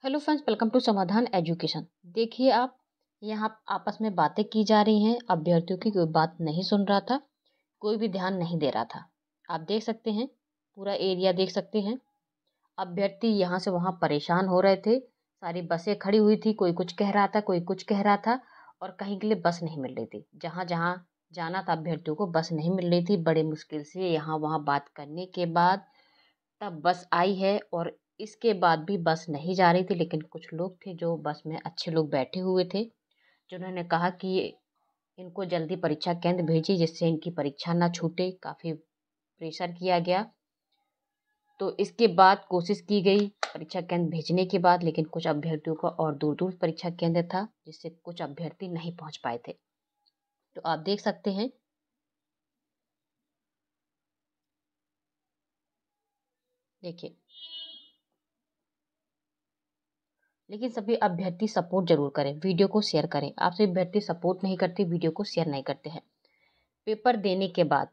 Hello friends, welcome to समाधान education. देखिए, आप यहाँ आपस में बातें की जा रही हैं। अभ्यर्थियों की कोई बात नहीं सुन रहा था, कोई भी ध्यान नहीं दे रहा था। आप देख सकते हैं, पूरा एरिया देख सकते हैं। अभ्यर्थी यहाँ से वहाँ परेशान हो रहे थे। सारी बसें खड़ी हुई थी, कोई कुछ कह रहा था, कोई कुछ कह रहा था और कहीं के लिए बस नहीं मिल रही थी। जहाँ जहाँ जाना था अभ्यर्थियों को, बस नहीं मिल रही थी। बड़े मुश्किल से यहाँ वहाँ बात करने के बाद तब बस आई है और इसके बाद भी बस नहीं जा रही थी। लेकिन कुछ लोग थे जो बस में, अच्छे लोग बैठे हुए थे, जिन्होंने कहा कि इनको जल्दी परीक्षा केंद्र भेजिए जिससे इनकी परीक्षा ना छूटे। काफ़ी प्रेशर किया गया, तो इसके बाद कोशिश की गई परीक्षा केंद्र भेजने के बाद, लेकिन कुछ अभ्यर्थियों का और दूर दूर परीक्षा केंद्र था जिससे कुछ अभ्यर्थी नहीं पहुंच पाए थे। तो आप देख सकते हैं, देखिए। लेकिन सभी अभ्यर्थी सपोर्ट जरूर करें, वीडियो को शेयर करें। आप सभी अभ्यर्थी सपोर्ट नहीं करते, वीडियो को शेयर नहीं करते हैं। पेपर देने के बाद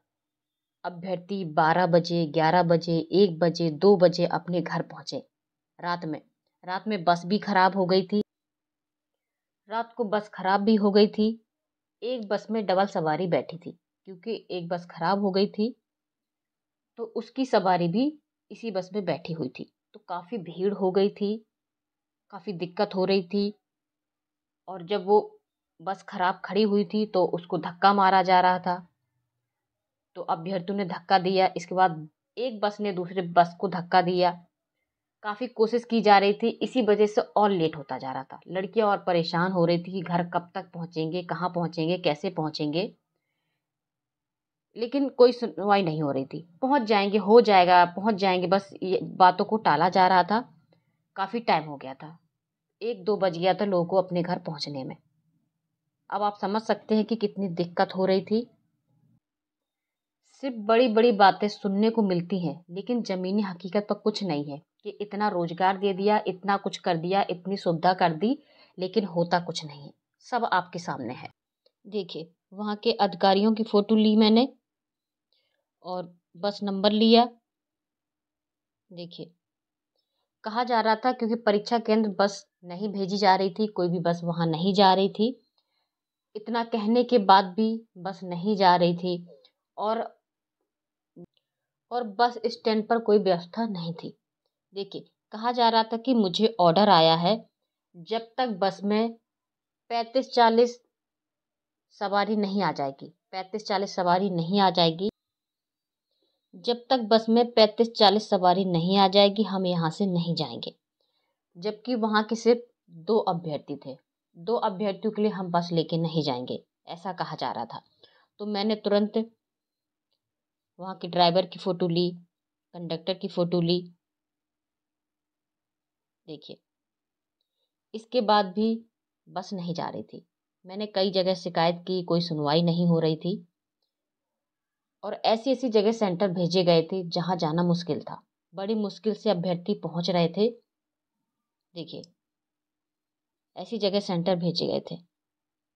अभ्यर्थी 12 बजे, 11 बजे, 1 बजे, 2 बजे अपने घर पहुंचे। रात में बस भी खराब हो गई थी। रात को बस खराब भी हो गई थी। एक बस में डबल सवारी बैठी थी, क्योंकि एक बस खराब हो गई थी तो उसकी सवारी भी इसी बस में बैठी हुई थी। तो काफ़ी भीड़ हो गई थी, काफ़ी दिक्कत हो रही थी। और जब वो बस खराब खड़ी हुई थी तो उसको धक्का मारा जा रहा था, तो अभ्यर्थियों ने धक्का दिया। इसके बाद एक बस ने दूसरे बस को धक्का दिया। काफ़ी कोशिश की जा रही थी, इसी वजह से और लेट होता जा रहा था। लड़कियां और परेशान हो रही थी कि घर कब तक पहुंचेंगे, कहाँ पहुंचेंगे, कैसे पहुंचेंगे। लेकिन कोई सुनवाई नहीं हो रही थी। पहुंच जाएंगे, हो जाएगा, पहुंच जाएंगे, बस ये बातों को टाला जा रहा था। काफ़ी टाइम हो गया था, 1-2 बज गया था लोगों को अपने घर पहुंचने में। अब आप समझ सकते हैं कि कितनी दिक्कत हो रही थी। सिर्फ बड़ी बड़ी बातें सुनने को मिलती हैं, लेकिन ज़मीनी हकीकत पर कुछ नहीं है कि इतना रोजगार दे दिया, इतना कुछ कर दिया, इतनी सुविधा कर दी, लेकिन होता कुछ नहीं है। सब आपके सामने है। देखिए, वहाँ के अधिकारियों की फ़ोटो ली मैंने और बस नंबर लिया। देखिए, कहा जा रहा था क्योंकि परीक्षा केंद्र बस नहीं भेजी जा रही थी, कोई भी बस वहाँ नहीं जा रही थी। इतना कहने के बाद भी बस नहीं जा रही थी और बस स्टैंड पर कोई व्यवस्था नहीं थी। देखिए, कहा जा रहा था कि मुझे ऑर्डर आया है, जब तक बस में 35-40 सवारी नहीं आ जाएगी, 35-40 सवारी नहीं आ जाएगी, जब तक बस में 35-40 सवारी नहीं आ जाएगी हम यहाँ से नहीं जाएंगे। जबकि वहाँ के सिर्फ 2 अभ्यर्थी थे। 2 अभ्यर्थियों के लिए हम बस लेके नहीं जाएंगे, ऐसा कहा जा रहा था। तो मैंने तुरंत वहाँ के ड्राइवर की फ़ोटो ली, कंडक्टर की फ़ोटो ली। देखिए, इसके बाद भी बस नहीं जा रही थी। मैंने कई जगह शिकायत की, कोई सुनवाई नहीं हो रही थी। और ऐसी ऐसी जगह सेंटर भेजे गए थे जहाँ जाना मुश्किल था। बड़ी मुश्किल से अभ्यर्थी पहुँच रहे थे। देखिए, ऐसी जगह सेंटर भेजे गए थे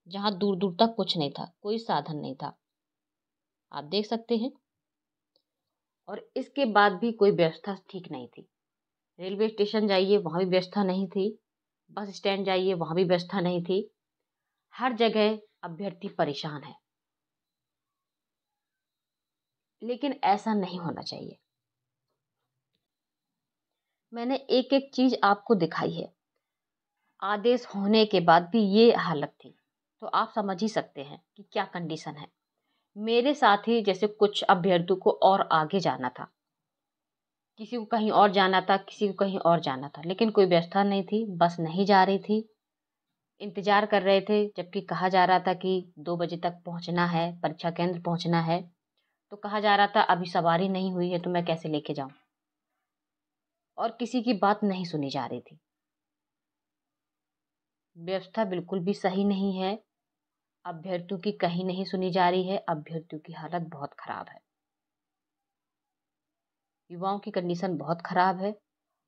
जहाँ दूर दूर तक कुछ नहीं था, कोई साधन नहीं था। आप देख सकते हैं। और इसके बाद भी कोई व्यवस्था ठीक नहीं थी। रेलवे स्टेशन जाइए, वहाँ भी व्यवस्था नहीं थी। बस स्टैंड जाइए, वहाँ भी व्यवस्था नहीं थी। हर जगह अभ्यर्थी परेशान है, लेकिन ऐसा नहीं होना चाहिए। मैंने एक एक चीज़ आपको दिखाई है। आदेश होने के बाद भी ये हालत थी, तो आप समझ ही सकते हैं कि क्या कंडीशन है। मेरे साथ ही जैसे कुछ अभ्यर्थियों को और आगे जाना था, किसी को कहीं और जाना था, किसी को कहीं और जाना था, लेकिन कोई व्यवस्था नहीं थी, बस नहीं जा रही थी। इंतजार कर रहे थे, जबकि कहा जा रहा था कि 2 बजे तक पहुंचना है, परीक्षा केंद्र पहुंचना है। तो कहा जा रहा था अभी सवारी नहीं हुई है तो मैं कैसे लेके जाऊं। और किसी की बात नहीं सुनी जा रही थी। व्यवस्था बिल्कुल भी सही नहीं है। अभ्यर्थियों की कहीं नहीं सुनी जा रही है। अभ्यर्थियों की हालत बहुत खराब है। युवाओं की कंडीशन बहुत खराब है।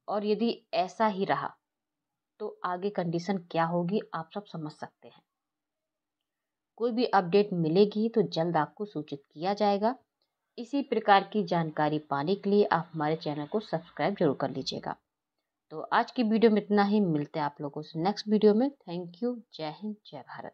और यदि ऐसा ही रहा तो आगे कंडीशन क्या होगी आप सब समझ सकते हैं। कोई भी अपडेट मिलेगी तो जल्द आपको सूचित किया जाएगा। इसी प्रकार की जानकारी पाने के लिए आप हमारे चैनल को सब्सक्राइब जरूर कर लीजिएगा। तो आज की वीडियो में इतना ही, मिलते हैं आप लोगों से नेक्स्ट वीडियो में। Thank you. जय हिंद, जय भारत।